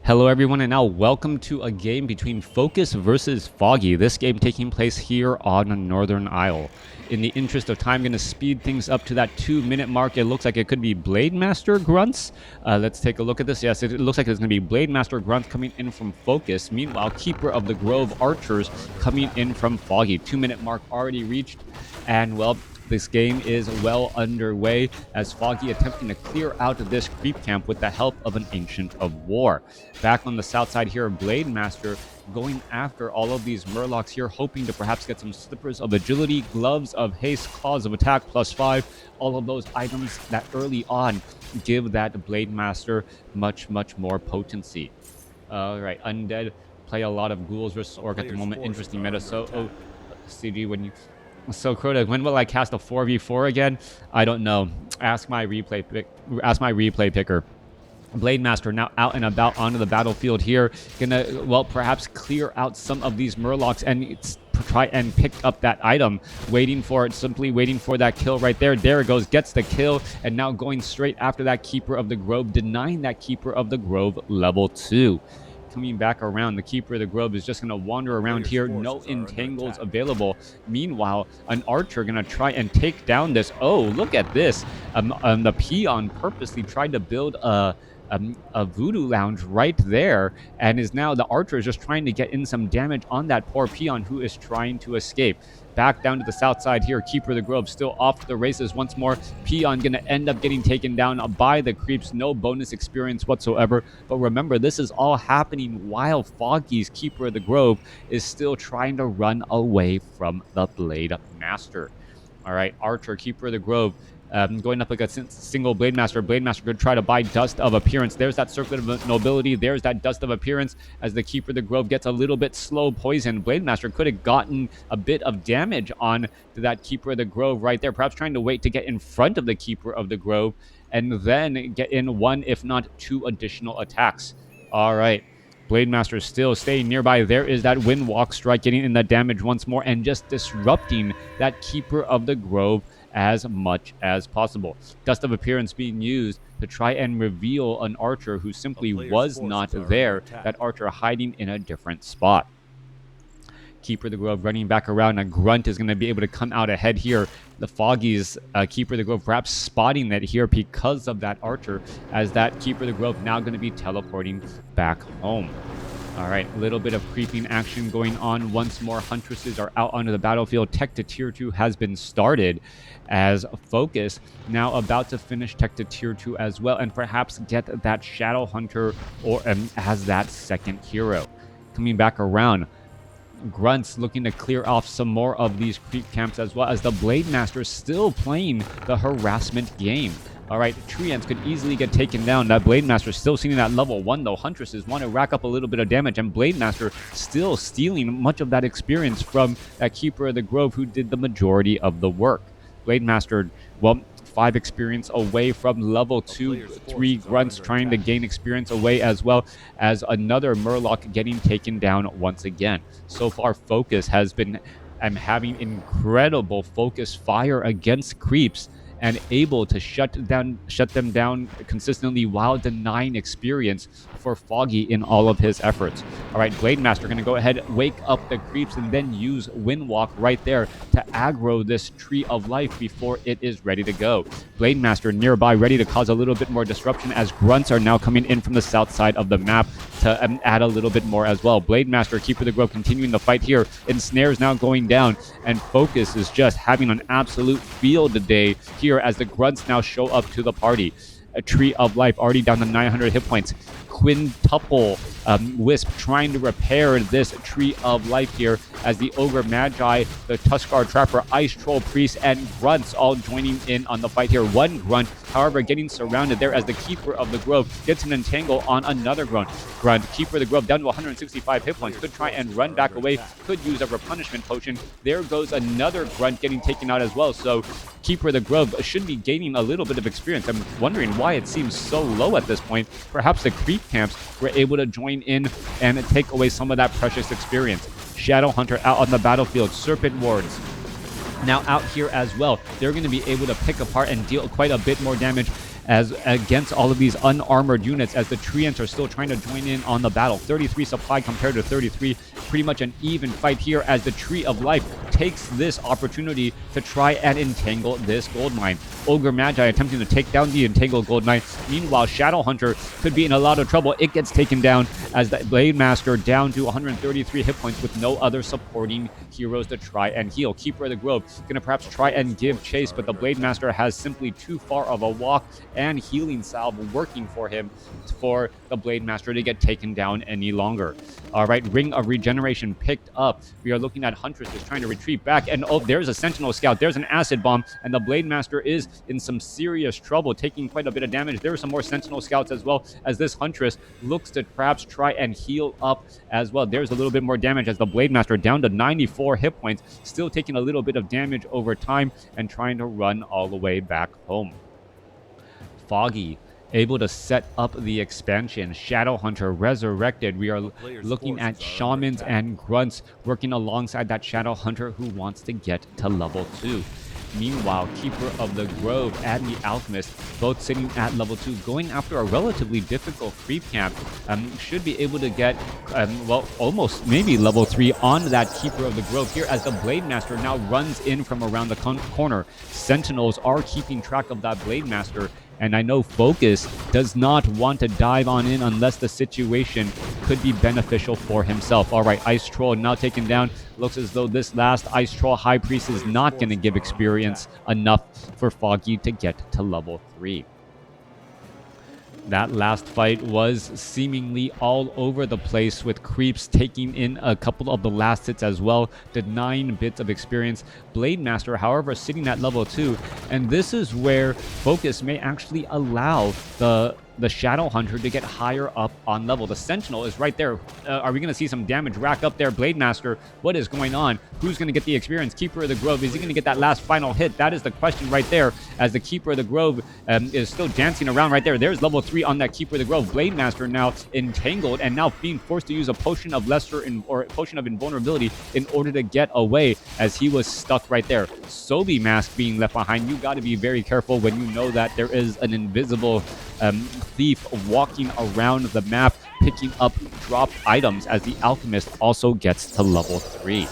Hello everyone, and now welcome to a game between FoCuS versus Foggy. This game taking place here on Northern Isle. In the interest of time, I'm going to speed things up to that 2-minute mark. It looks like it could be Blade Master Grunts. Let's take a look at this. Yes, it looks like it's going to be Blade Master Grunts coming in from FoCuS. Meanwhile, Keeper of the Grove Archers coming in from Foggy. 2-minute mark already reached, and well, this game is well underway as Foggy attempting to clear out of this creep camp with the help of an Ancient of War. Back on the south side here, Blade Master going after all of these Murlocs here, hoping to perhaps get some Slippers of Agility, Gloves of Haste, Claws of Attack +5. All of those items that early on give that Blade Master much more potency. Alright, Undead play a lot of Ghouls versus Orc at the moment. Interesting meta. So, CG, when you... So Crota, when will I cast a 4v4 again? I don't know. Ask my replay picker. Blade Master now out and about onto the battlefield here. Gonna, well, perhaps clear out some of these Murlocs and try and pick up that item. Waiting for it, simply waiting for that kill right there. There it goes, gets the kill, and now going straight after that Keeper of the Grove, denying that Keeper of the Grove level 2. Coming back around, the Keeper of the Grove is just going to wander around here. No entangles available. Meanwhile, an Archer going to try and take down this. Oh, look at this. The Peon purposely tried to build a Voodoo Lounge right there, and is now the Archer is just trying to get in some damage on that poor Peon who is trying to escape. Back down to the south side here, Keeper of the Grove still off the races once more. Peon going to end up getting taken down by the creeps. No bonus experience whatsoever. But remember, this is all happening while Foggy's Keeper of the Grove is still trying to run away from the Blade Master. All right, Archer, Keeper of the Grove, going up against a single Blade Master. Blade Master could try to buy Dust of Appearance. There's that Circlet of Nobility. There's that Dust of Appearance as the Keeper of the Grove gets a little bit slow poison. Blade Master could have gotten a bit of damage on to that Keeper of the Grove right there. Perhaps trying to wait to get in front of the Keeper of the Grove and then get in 1, if not 2 additional attacks. All right. Blade Master still staying nearby. There is that Windwalk Strike getting in the damage once more and just disrupting that Keeper of the Grove as much as possible. Dust of Appearance being used to try and reveal an Archer who simply was not there. That Archer hiding in a different spot. Keeper of the Grove running back around. A Grunt is going to be able to come out ahead here. The Foggy's Keeper of the Grove perhaps spotting that here because of that Archer, as that Keeper of the Grove now going to be teleporting back home. All right, a little bit of creeping action going on. Once more, Huntresses are out onto the battlefield. Tech to Tier 2 has been started as FoCuS now about to finish Tech to Tier 2 as well, and perhaps get that Shadow Hunter or as that second hero. Coming back around, Grunts looking to clear off some more of these creep camps, as well as the Blade Master still playing the harassment game. All right, Treants could easily get taken down. That Blade Master still seeing that level 1, though. Huntresses want to rack up a little bit of damage, and Blade Master still stealing much of that experience from that Keeper of the Grove who did the majority of the work. Blade Master, well, 5 experience away from level 2. 3 Grunts trying to gain experience away, as well as another Murloc getting taken down once again. So far, FoCuS has been having incredible focus fire against creeps and able to shut them down consistently while denying experience for Foggy in all of his efforts. All right, Blade Master going to go ahead, wake up the creeps, and then use Windwalk right there to aggro this Tree of Life before it is ready to go. Blade Master nearby, ready to cause a little bit more disruption, as Grunts are now coming in from the south side of the map to add a little bit more as well. Blade Master, Keeper of the Grove continuing the fight here. Ensnares now going down, and FoCuS is just having an absolute field day here as the Grunts now show up to the party. A Tree of Life already down to 900 hit points. Quintuple Wisp trying to repair this Tree of Life here as the Ogre Magi, the Tuskar Trapper, Ice Troll Priest, and Grunts all joining in on the fight here. One Grunt, however, getting surrounded there as the Keeper of the Grove gets an entangle on another Grunt. Keeper of the Grove down to 165 hit points. Could try and run back away. Could use a replenishment potion. There goes another Grunt getting taken out as well. So Keeper of the Grove should be gaining a little bit of experience. I'm wondering why it seems so low at this point. Perhaps the creep camps were able to join in and take away some of that precious experience. Shadow Hunter out on the battlefield. Serpent Wards now out here as well. They're going to be able to pick apart and deal quite a bit more damage as against all of these unarmored units, as the Treants are still trying to join in on the battle. 33 supply compared to 33. Pretty much an even fight here, as the Tree of Life takes this opportunity to try and entangle this gold mine. Ogre Magi attempting to take down the entangled gold mine. Meanwhile, Shadow Hunter could be in a lot of trouble. It gets taken down as the Blade Master down to 133 hit points with no other supporting heroes to try and heal. Keeper of the Grove gonna perhaps try and give chase, but the Blade Master has simply too far of a walk and healing salve working for him for the Blade Master to get taken down any longer. All right, Ring of Regeneration picked up. We are looking at Huntresses trying to retreat back, and oh, there's a Sentinel Scout. There's an Acid Bomb, and the Blade Master is in some serious trouble, taking quite a bit of damage. There are some more Sentinel Scouts as well, as this Huntress looks to perhaps try and heal up as well. There's a little bit more damage as the Blade Master down to 94 hit points, still taking a little bit of damage over time and trying to run all the way back home. Foggy able to set up the expansion. Shadow Hunter resurrected. We are looking at Shamans and Grunts working alongside that Shadow Hunter who wants to get to level 2. Meanwhile, Keeper of the Grove and the Alchemist, both sitting at level 2, going after a relatively difficult creep camp, should be able to get, well, almost maybe level 3 on that Keeper of the Grove here, as the Blade Master now runs in from around the corner. Sentinels are keeping track of that Blade Master, and I know FoCuS does not want to dive on in unless the situation could be beneficial for himself. All right, Ice Troll now taken down. Looks as though this last Ice Troll High Priest is not going to give experience enough for Foggy to get to level 3. That last fight was seemingly all over the place, with creeps taking in a couple of the last hits as well, did 9 bits of experience. Blade Master, however, sitting at level 2, and this is where FoCuS may actually allow the Shadow Hunter to get higher up on level. The Sentinel is right there. Are we going to see some damage rack up there? Blade Master, what is going on? Who's going to get the experience? Keeper of the Grove, is he going to get that last final hit? That is the question right there, as the Keeper of the Grove is still dancing around right there. There's level 3 on that Keeper of the Grove. Blade Master now entangled and now being forced to use a Potion of Potion of Invulnerability in order to get away, as he was stuck right there. Sobi Mask being left behind. You got to be very careful when you know that there is an invisible thief walking around the map picking up dropped items, as the Alchemist also gets to level 3.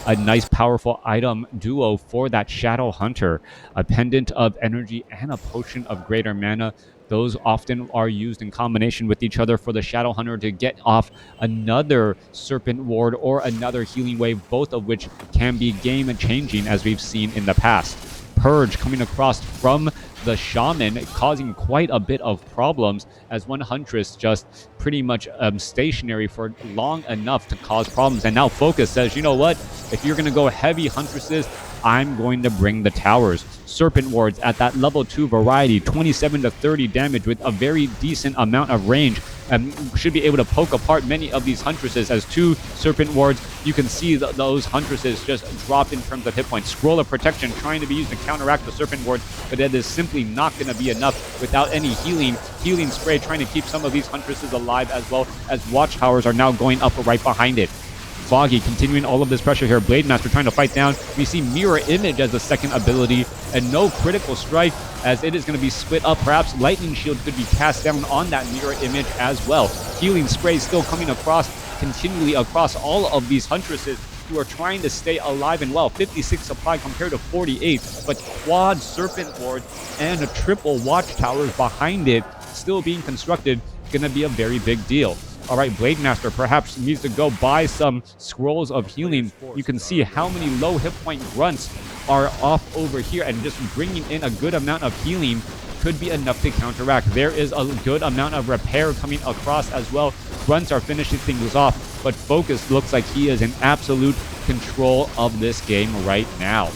A nice powerful item duo for that Shadow Hunter, a Pendant of Energy and a Potion of Greater Mana. Those often are used in combination with each other for the Shadow Hunter to get off another Serpent Ward or another healing wave, both of which can be game-changing, as we've seen in the past. Purge coming across from the Shaman, causing quite a bit of problems, as one Huntress just pretty much stationary for long enough to cause problems. And now FoCuS says, you know what, if you're going to go heavy Huntresses, I'm going to bring the towers. Serpent Wards at that level 2 variety, 27 to 30 damage with a very decent amount of range, and should be able to poke apart many of these Huntresses. As 2 Serpent Wards, you can see those Huntresses just drop in terms of hit points. Scroll of Protection trying to be used to counteract the Serpent Wards, but that is simply not going to be enough without any healing. Healing Spray trying to keep some of these Huntresses alive, as well as Watchtowers are now going up right behind it. Foggy continuing all of this pressure here. Blade Master trying to fight down. We see Mirror Image as the second ability, and no Critical Strike, as it is going to be split up. Perhaps Lightning Shield could be cast down on that Mirror Image as well. Healing Spray still coming across continually across all of these Huntresses who are trying to stay alive and well. 56 supply compared to 48, but quad Serpent Ward and a triple Watchtowers behind it still being constructed, going to be a very big deal. All right, Blade Master perhaps needs to go buy some scrolls of healing. You can see how many low hit point Grunts are off over here, and just bringing in a good amount of healing could be enough to counteract. There is a good amount of repair coming across as well. Grunts are finishing things off, but FoCuS looks like he is in absolute control of this game right now.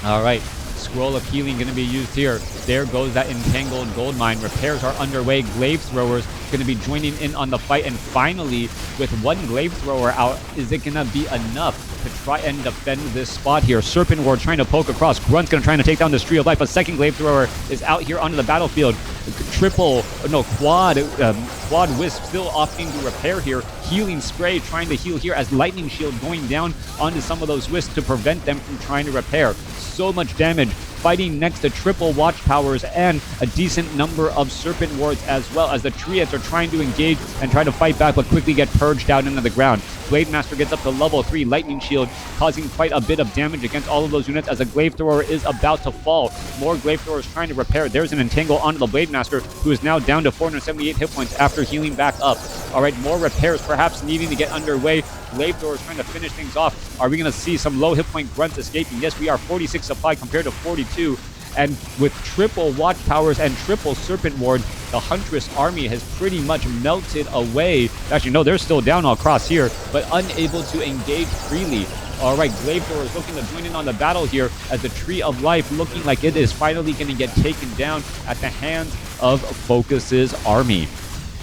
All right, Scroll of Healing going to be used here. There goes that entangled gold mine. Repairs are underway. Glaive Throwers going to be joining in on the fight. And finally, with one Glaive Thrower out, is it going to be enough to try and defend this spot here? Serpent Ward trying to poke across. Grunt's going to try to take down this Tree of Life. A second Glaive Thrower is out here onto the battlefield. Quad Wisp still opting to repair here. Healing Spray trying to heal here, as Lightning Shield going down onto some of those Wisps to prevent them from trying to repair. So much damage fighting next to triple watchtowers and a decent number of serpent wards, as well as the triads are trying to engage and try to fight back, but quickly get purged down into the ground. Blade Master gets up to level 3 lightning shield, causing quite a bit of damage against all of those units as a glaive thrower is about to fall. More glaive throwers trying to repair. There's an entangle onto the Blade Master, who is now down to 478 hit points after healing back up. All right, more repairs perhaps needing to get underway. Glaive throwers trying to finish things off. Are we going to see some low hit point grunts escaping? Yes, we are. 46 supply compared to 42. And with triple watchtowers and triple serpent ward, the Huntress army has pretty much melted away. Actually, no, they're still down across here, but unable to engage freely. All right, glaive throwers looking to join in on the battle here as the Tree of Life looking like it is finally going to get taken down at the hands of FoCuS's army.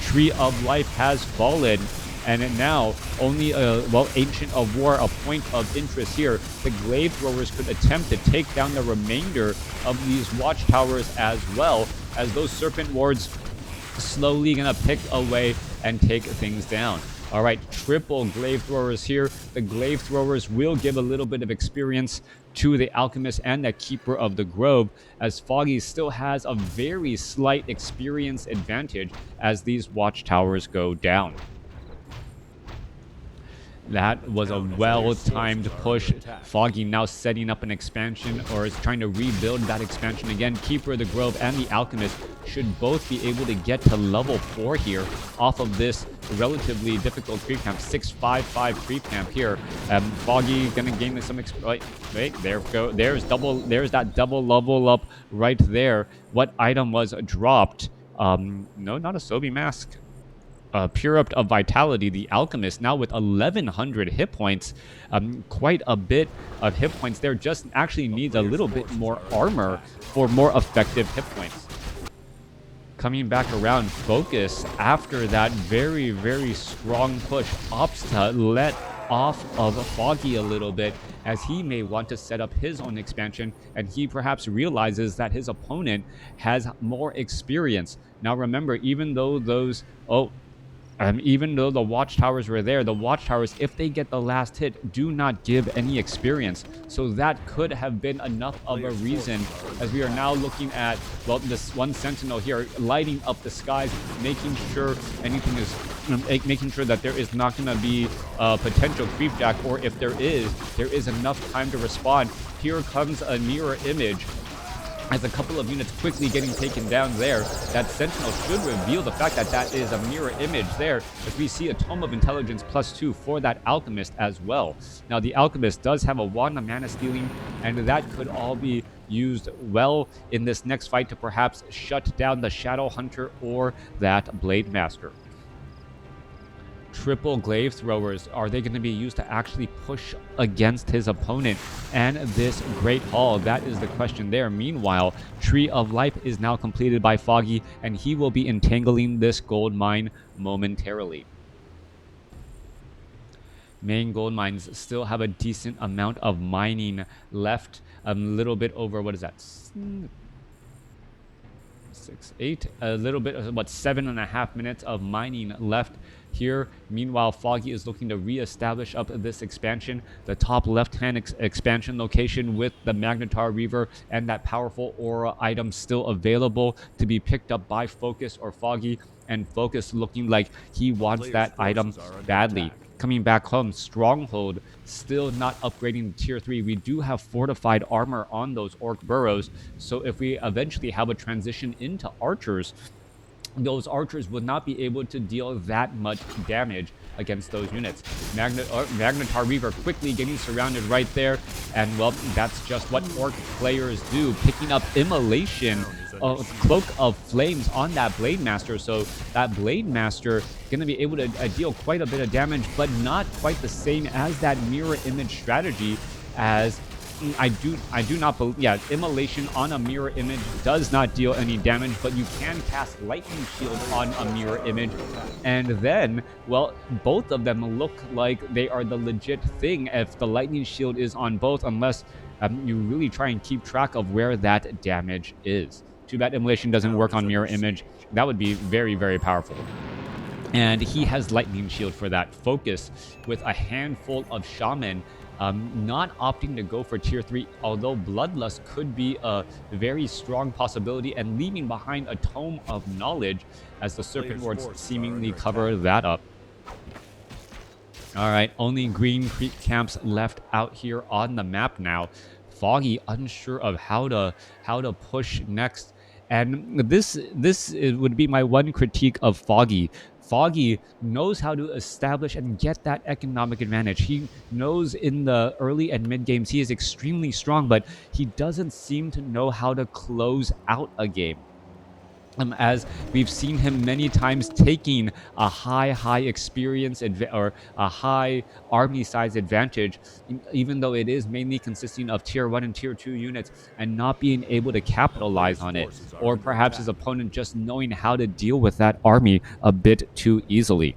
Tree of Life has fallen. And now, only, Ancient of War, a point of interest here. The glaive throwers could attempt to take down the remainder of these watchtowers as well, as those serpent wards slowly gonna pick away and take things down. All right, triple glaive throwers here. The glaive throwers will give a little bit of experience to the alchemist and the keeper of the grove, as Foggy still has a very slight experience advantage as these watchtowers go down. That was a well-timed push. Foggy now setting up an expansion, or is trying to rebuild that expansion again. Keeper of the Grove and the Alchemist should both be able to get to level 4 here off of this relatively difficult creep camp. 655 creep camp here. Foggy gonna gain some wait, there we go. There's that double level up right there. What item was dropped? No, not a Sobi mask. Pure-upped of Vitality, the Alchemist, now with 1100 hit points. Quite a bit of hit points there. Just actually needs a little bit more armor for more effective hit points. Coming back around, FoCuS, after that very, very strong push, opts to let off of Foggy a little bit, as he may want to set up his own expansion, and he perhaps realizes that his opponent has more experience. Now remember, even though those... even though the watchtowers were there, the watchtowers, if they get the last hit, do not give any experience. So that could have been enough of a reason, as we are now looking at, well, this one sentinel here lighting up the skies, making sure anything is, making sure that there is not going to be a potential creepjack, or if there is enough time to respond. Here comes a mirror image, as a couple of units quickly getting taken down there. That Sentinel should reveal the fact that that is a mirror image there, as we see a Tome of Intelligence +2 for that Alchemist as well. Now, the Alchemist does have a Wand of Mana Stealing, and that could all be used well in this next fight to perhaps shut down the Shadow Hunter or that Blade Master. Triple glaive throwers, are they going to be used to actually push against his opponent and this Great Hall? That is the question there. Meanwhile, Tree of Life is now completed by Foggy, and he will be entangling this gold mine momentarily. Main gold mines still have a decent amount of mining left. A little bit over, what is that? 6, 8, a little bit, about 7.5 minutes of mining left here. Meanwhile, Foggy is looking to re-establish up this expansion, the top left-hand expansion location, with the Magnetar Reaver and that powerful aura item still available to be picked up by FoCuS or Foggy, and FoCuS looking like he wants that item badly. Coming back home, Stronghold still not upgrading to tier 3. We do have fortified armor on those orc burrows, so if we eventually have a transition into archers, those archers would not be able to deal that much damage against those units. Magnetar Reaver quickly getting surrounded right there, and well, that's just what orc players do, picking up Immolation, Cloak of Flames on that Blade Master. So that Blade Master going to be able to deal quite a bit of damage, but not quite the same as that mirror image strategy, as I do not believe, yeah, Immolation on a mirror image does not deal any damage, but you can cast Lightning Shield on a mirror image, and then, well, both of them look like they are the legit thing if the Lightning Shield is on both, unless you really try and keep track of where that damage is. Too bad Immolation doesn't work on mirror image. That would be very, very powerful. And he has Lightning Shield for that. FoCuS with a handful of Shaman, not opting to go for tier 3, although Bloodlust could be a very strong possibility, and leaving behind a Tome of Knowledge as the Serpent Lords seemingly cover that up. All right, only Green Creek camps left out here on the map now. Foggy unsure of how to push next. And this would be my one critique of Foggy. Foggy knows how to establish and get that economic advantage. He knows in the early and mid games he is extremely strong, but he doesn't seem to know how to close out a game. As we've seen him many times taking a high experience or a high army size advantage, even though it is mainly consisting of tier 1 and tier 2 units, and not being able to capitalize on it, or perhaps his opponent just knowing how to deal with that army a bit too easily.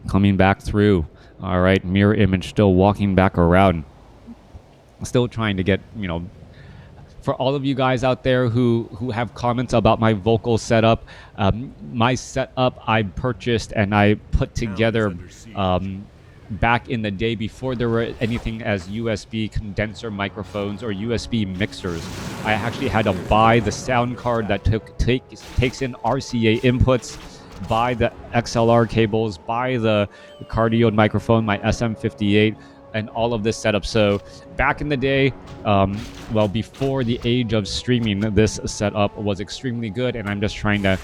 Coming back through. All right, mirror image still walking back around, still trying to get, for all of you guys out there who have comments about my vocal setup, my setup I purchased and I put together back in the day before there were anything as USB condenser microphones or USB mixers. I actually had to buy the sound card that takes in RCA inputs, buy the XLR cables, buy the cardioid microphone, my SM58, and all of this setup. So back in the day, well, before the age of streaming, this setup was extremely good, and I'm just trying to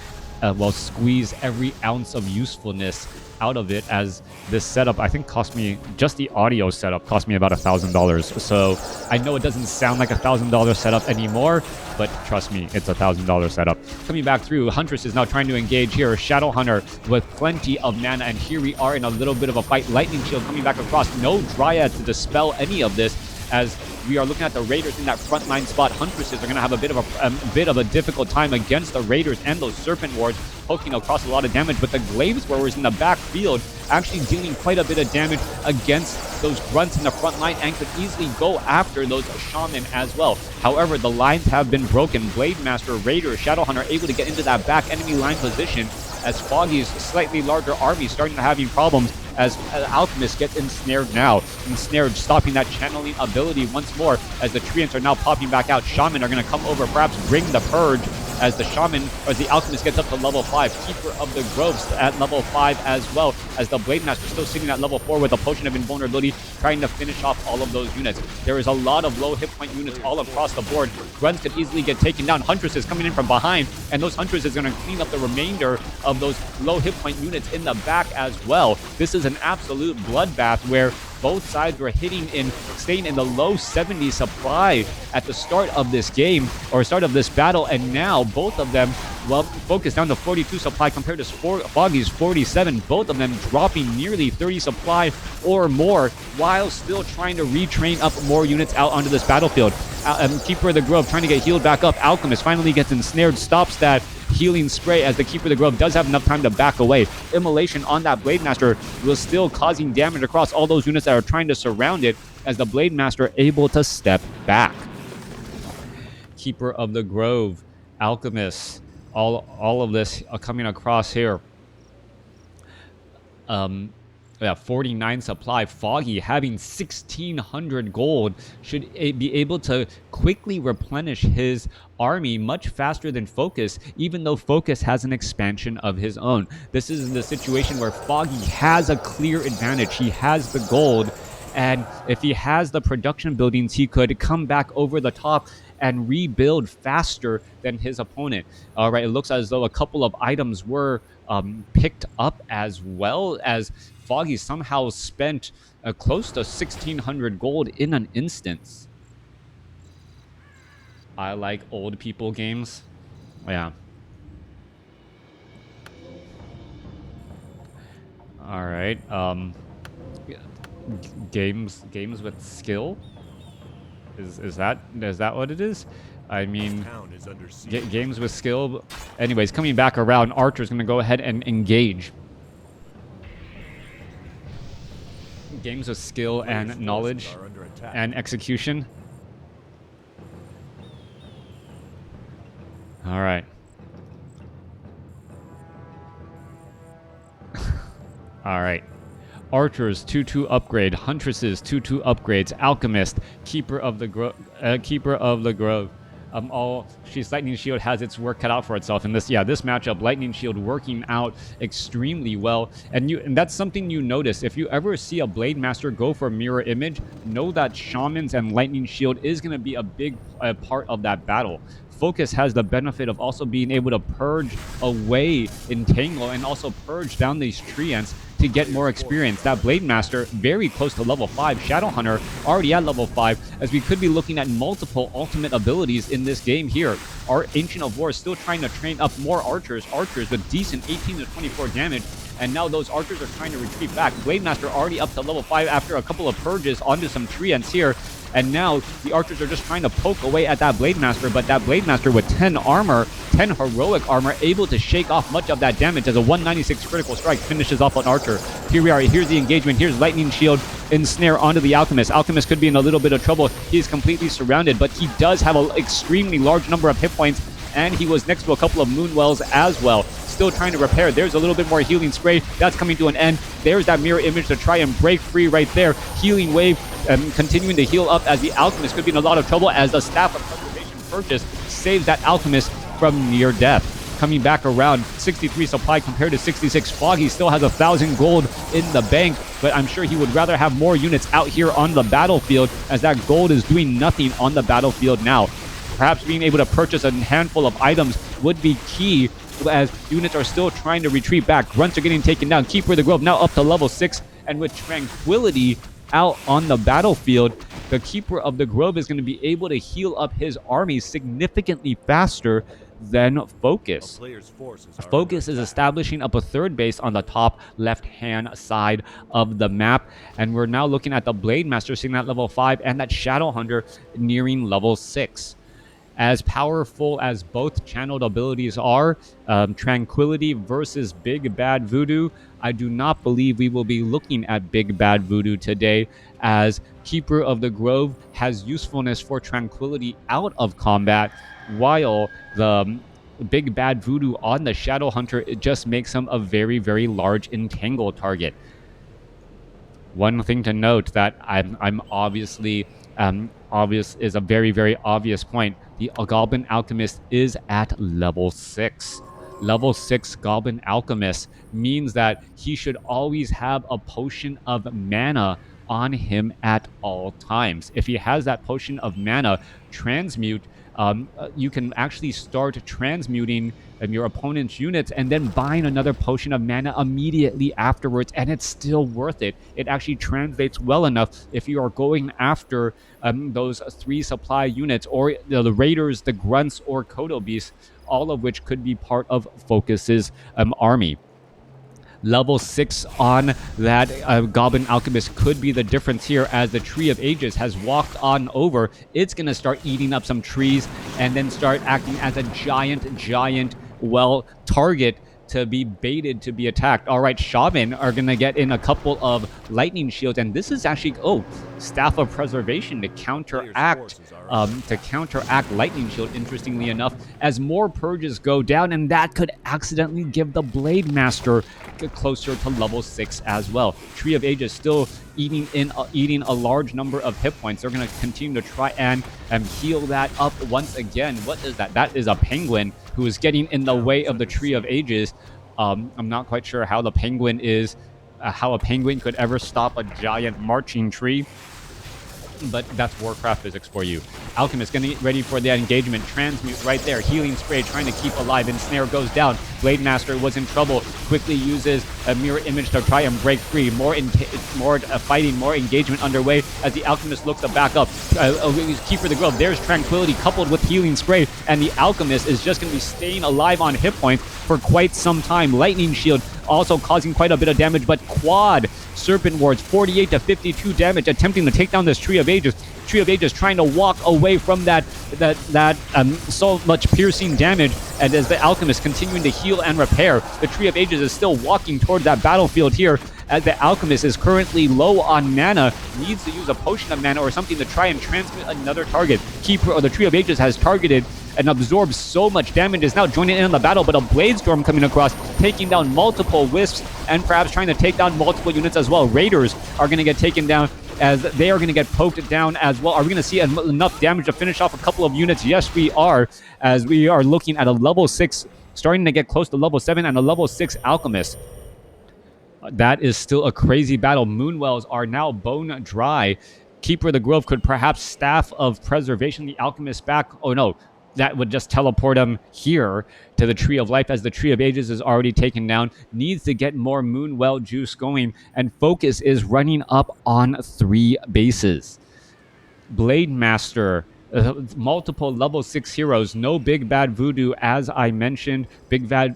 squeeze every ounce of usefulness out of it, as this setup, I think, cost me, just the audio setup cost me about $1,000. So I know it doesn't sound like $1,000 setup anymore, but trust me, it's $1,000 setup. Coming back through, Huntress is now trying to engage here. Shadow Hunter with plenty of mana, and here we are in a little bit of a fight. Lightning Shield coming back across. No Dryad to dispel any of this, as we are looking at the Raiders in that front line spot. Huntresses are going to have a bit of a difficult time against the Raiders and those Serpent Wards, poking across a lot of damage, but the Glaive Throwers in the backfield actually dealing quite a bit of damage against those Grunts in the front line, and could easily go after those Shaman as well. However, the lines have been broken. Blade Master, Raider, Shadow Hunter able to get into that back enemy line position, as Foggy's slightly larger army starting to having problems, as Alchemist gets ensnared now. Ensnared, stopping that channeling ability once more, as the Treants are now popping back out. Shaman are going to come over, perhaps bring the Purge, as the Shaman, or the Alchemist gets up to level 5. Keeper of the Groves at level 5 as well, as the Blade Master still sitting at level 4 with a Potion of Invulnerability, trying to finish off all of those units. There is a lot of low hit point units all across the board. Grunts could easily get taken down. Huntress is coming in from behind, and those Huntress is going to clean up the remainder of those low hit point units in the back as well. This is an absolute bloodbath where both sides were staying in the low 70 supply at the start of this game, or start of this battle, and now both of them, well, focused down to 42 supply compared to Foggy's 47, both of them dropping nearly 30 supply or more, while still trying to retrain up more units out onto this battlefield. Keeper of the Grove trying to get healed back up. Alchemist finally gets ensnared, stops that healing spray, as the Keeper of the Grove does have enough time to back away. Immolation on that Blade Master was still causing damage across all those units that are trying to surround it, as the Blade Master able to step back. Keeper of the Grove, Alchemist, all of this coming across here. 49 supply. Foggy having 1,600 gold should be able to quickly replenish his army much faster than FoCuS, even though FoCuS has an expansion of his own. This is the situation where Foggy has a clear advantage. He has the gold, and if he has the production buildings, he could come back over the top and rebuild faster than his opponent. All right, it looks as though a couple of items were picked up, as well as Foggy somehow spent close to 1,600 gold in an instance. I like old people games. Yeah. All right. Games with skill. Is that what it is? I mean, games with skill. Anyways, coming back around, Archer's going to go ahead and engage. Games with skill and knowledge and execution. All right. All right. Archers 2/2 upgrade, Huntresses 2/2 upgrades, Alchemist, Keeper of the Grove. She's Lightning Shield has its work cut out for itself in this. Yeah, this matchup, Lightning Shield working out extremely well, and that's something you notice if you ever see a Blade Master go for Mirror Image. Know that Shamans and Lightning Shield is going to be a big part of that battle. FoCuS has the benefit of also being able to purge away Entangle and also purge down these treants to get more experience. That Blade Master very close to level 5. Shadow Hunter already at level 5, as we could be looking at multiple ultimate abilities in this game here. Our Ancient of War is still trying to train up more archers with decent 18 to 24 damage, and now those archers are trying to retreat back. Blade Master already up to level 5 after a couple of purges onto some treants here. And now the archers are just trying to poke away at that Blade Master, but that Blade Master with 10 armor, 10 heroic armor, able to shake off much of that damage as a 196 critical strike finishes off an archer. Here we are. Here's the engagement. Here's Lightning Shield ensnare onto the Alchemist. Alchemist could be in a little bit of trouble. He's completely surrounded, but he does have an extremely large number of hit points, and he was next to a couple of Moonwells as well. Still trying to repair. There's a little bit more healing spray. That's coming to an end. There's that Mirror Image to try and break free right there. Healing Wave continuing to heal up as the Alchemist could be in a lot of trouble as the Staff of Preservation purchase saves that Alchemist from near death. Coming back around, 63 supply compared to 66. Foggy still has 1,000 gold in the bank, but I'm sure he would rather have more units out here on the battlefield, as that gold is doing nothing on the battlefield now. Perhaps being able to purchase a handful of items would be key, as units are still trying to retreat back. Grunts are getting taken down. Keeper of the Grove now up to level 6, and with Tranquility out on the battlefield, the Keeper of the Grove is going to be able to heal up his army significantly faster than FoCuS. FoCuS is establishing up a third base on the top left-hand side of the map, and we're now looking at the Blade Master sitting at level 5 and that Shadow Hunter nearing level 6. As powerful as both channeled abilities are, Tranquility versus Big Bad Voodoo, I do not believe we will be looking at Big Bad Voodoo today, as Keeper of the Grove has usefulness for Tranquility out of combat, while the Big Bad Voodoo on the Shadow Hunter, it just makes him a very, very large entangle target. One thing to note that I'm obviously obvious is a very, very obvious point. The Goblin Alchemist is at level 6. Level 6 Goblin Alchemist means that he should always have a potion of mana on him at all times. If he has that potion of mana, transmute, you can actually start transmuting your opponent's units and then buying another potion of mana immediately afterwards, and it's still worth it. It actually translates well enough if you are going after those 3 supply units, or the Raiders, the Grunts, or Kodo Beasts, all of which could be part of FoCuS's army. Level 6 on that Goblin Alchemist could be the difference here, as the Tree of Ages has walked on over. It's going to start eating up some trees and then start acting as a giant, target to be baited to be attacked. All right, Shaman are going to get in a couple of lightning shields, and this is actually, Staff of Preservation to counteract lightning shield, interestingly enough, as more purges go down, and that could accidentally give the Blade Master closer to level 6 as well. Tree of Ages still eating a large number of hit points. They're going to continue to try and heal that up once again. What is that? That is a penguin who is getting in the way of the Tree of Ages. I'm not quite sure how the penguin is, how a penguin could ever stop a giant marching tree, but that's WarCraft physics for you. Alchemist getting ready for the engagement. Transmute right there. Healing spray trying to keep alive. Ensnare goes down. Blade Master was in trouble. Quickly uses a mirror image to try and break free. More fighting, more engagement underway as the Alchemist looks to back up. Keeper of the Grove. There's Tranquility coupled with healing spray, and the Alchemist is just going to be staying alive on hit points for quite some time. Lightning Shield also causing quite a bit of damage, but quad Serpent Wards, 48 to 52 damage, attempting to take down this Tree of Ages. Tree of Ages trying to walk away from that so much piercing damage, and as the Alchemist continuing to heal and repair, the Tree of Ages is still walking towards that battlefield here, as the Alchemist is currently low on mana, needs to use a potion of mana or something to try and transmit another target. Keeper of the Tree of Ages has targeted and absorbs so much damage, is now joining in on the battle, but a Blade Storm coming across, taking down multiple Wisps, and perhaps trying to take down multiple units as well. Raiders are going to get taken down, as they are going to get poked down as well. Are we going to see enough damage to finish off a couple of units? Yes, we are, as we are looking at a level 6, starting to get close to level 7, and a level 6 Alchemist. That is still a crazy battle. Moonwells are now bone dry. Keeper of the Grove could perhaps Staff of Preservation the Alchemist back. Oh no, that would just teleport him here to the Tree of Life, as the Tree of Ages is already taken down. Needs to get more Moonwell juice going, and FoCuS is running up on 3 bases. Blade Master, multiple level 6 heroes, no Big Bad Voodoo, as I mentioned. Big Bad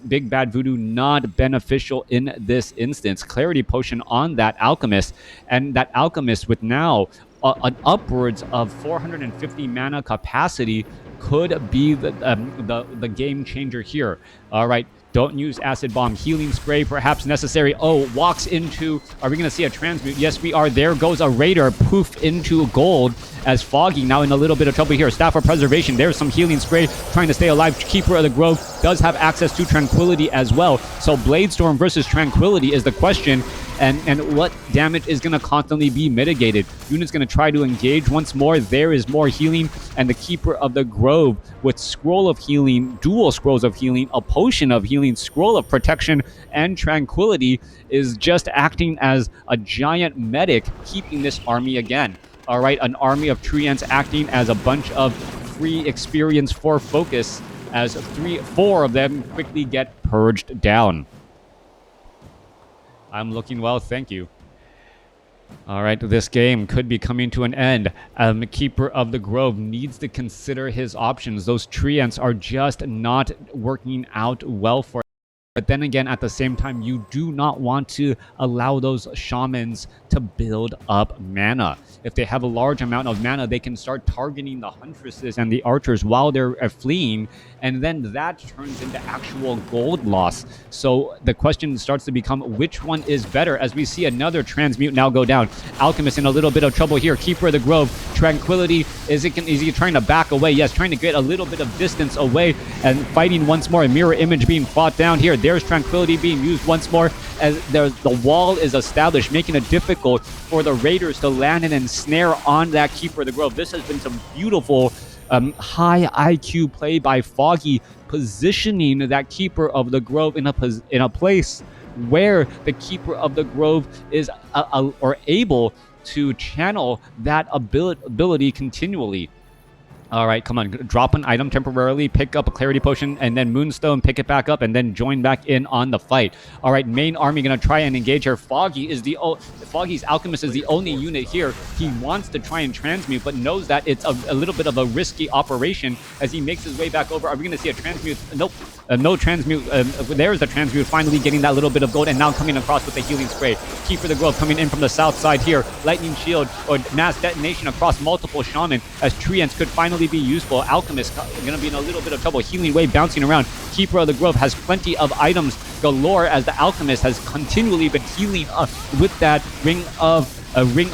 Voodoo not beneficial in this instance. Clarity Potion on that Alchemist, and that Alchemist with now an upwards of 450 mana capacity could be the game changer here. All right, don't use Acid Bomb. Healing Spray perhaps necessary. Oh, walks into... Are we going to see a transmute? Yes, we are. There goes a Raider. Poof into gold, as Foggy now in a little bit of trouble here. Staff of Preservation. There's some Healing Spray trying to stay alive. Keeper of the Grove does have access to Tranquility as well. So Blade Storm versus Tranquility is the question. And what damage is going to constantly be mitigated? Unit's going to try to engage once more. There is more healing, and the Keeper of the Grove with Scroll of Healing, dual Scrolls of Healing, a Potion of Healing, Scroll of Protection, and Tranquility is just acting as a giant medic, keeping this army again. All right, an army of Treants acting as a bunch of free experience for FoCuS, as 4 of them quickly get purged down. I'm looking well, thank you. All right, this game could be coming to an end. Keeper of the Grove needs to consider his options. Those Treants are just not working out well for him. But then again, at the same time, you do not want to allow those Shamans to build up mana. If they have a large amount of mana, they can start targeting the Huntresses and the Archers while they're fleeing, and then that turns into actual gold loss. So the question starts to become, which one is better? As we see another Transmute now go down. Alchemist in a little bit of trouble here. Keeper of the Grove, Tranquility, is he trying to back away? Yes, trying to get a little bit of distance away and fighting once more. A mirror image being fought down here. There's Tranquility being used once more, as the wall is established, making it difficult for the Raiders to land and ensnare on that Keeper of the Grove. This has been some beautiful high IQ play by Foggy, positioning that Keeper of the Grove in a place where the Keeper of the Grove is or able to channel that ability continually. All right, come on. Drop an item temporarily, pick up a Clarity Potion, and then Moonstone, pick it back up, and then join back in on the fight. All right, main army going to try and engage here. Foggy's Alchemist is the only unit here. He wants to try and transmute, but knows that it's a little bit of a risky operation as he makes his way back over. Are we going to see a transmute? Nope. No transmute. There's the transmute, finally getting that little bit of gold, and now coming across with the Healing Spray. Keeper of the Grove coming in from the south side here. Lightning Shield or Mass Detonation across multiple Shaman, as Treants could finally be useful. Alchemist going to be in a little bit of trouble. Healing Wave bouncing around. Keeper of the Grove has plenty of items galore, as the Alchemist has continually been healing with that Ring of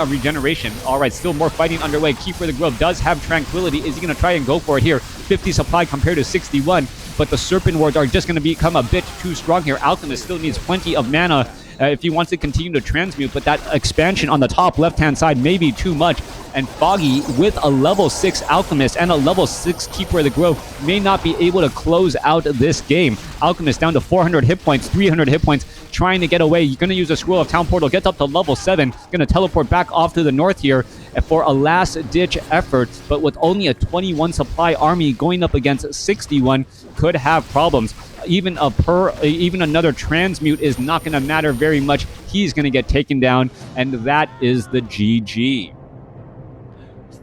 Regeneration. All right, still more fighting underway. Keeper of the Grove does have Tranquility. Is he going to try and go for it here? 50 supply compared to 61, but the Serpent Wards are just going to become a bit too strong here. Alchemist still needs plenty of mana if he wants to continue to transmute, but that expansion on the top left-hand side may be too much. And Foggy, with a level 6 Alchemist and a level 6 Keeper of the Grove, may not be able to close out this game. Alchemist down to 400 hit points, 300 hit points, trying to get away. You're going to use a Scroll of Town Portal, gets up to level 7, going to teleport back off to the north here for a last-ditch effort, but with only a 21 supply army going up against 61, could have problems. Even another transmute is not going to matter very much. He's going to get taken down, and that is the GG.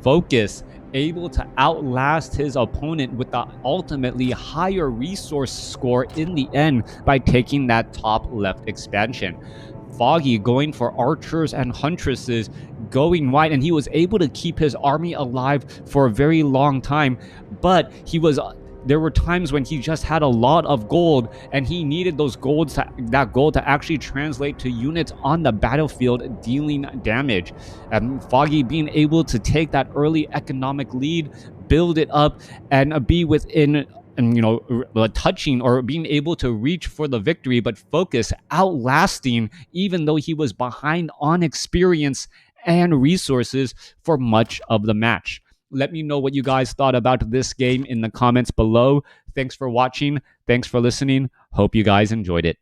FoCuS able to outlast his opponent with the ultimately higher resource score in the end by taking that top left expansion. Foggy going for Archers and Huntresses, going wide, and he was able to keep his army alive for a very long time, but there were times when he just had a lot of gold, and he needed that gold to actually translate to units on the battlefield dealing damage. Foggy being able to take that early economic lead, build it up and be within and touching or being able to reach for the victory, but FoCuS outlasting even though he was behind on experience and resources for much of the match. Let me know what you guys thought about this game in the comments below. Thanks for watching. Thanks for listening. Hope you guys enjoyed it.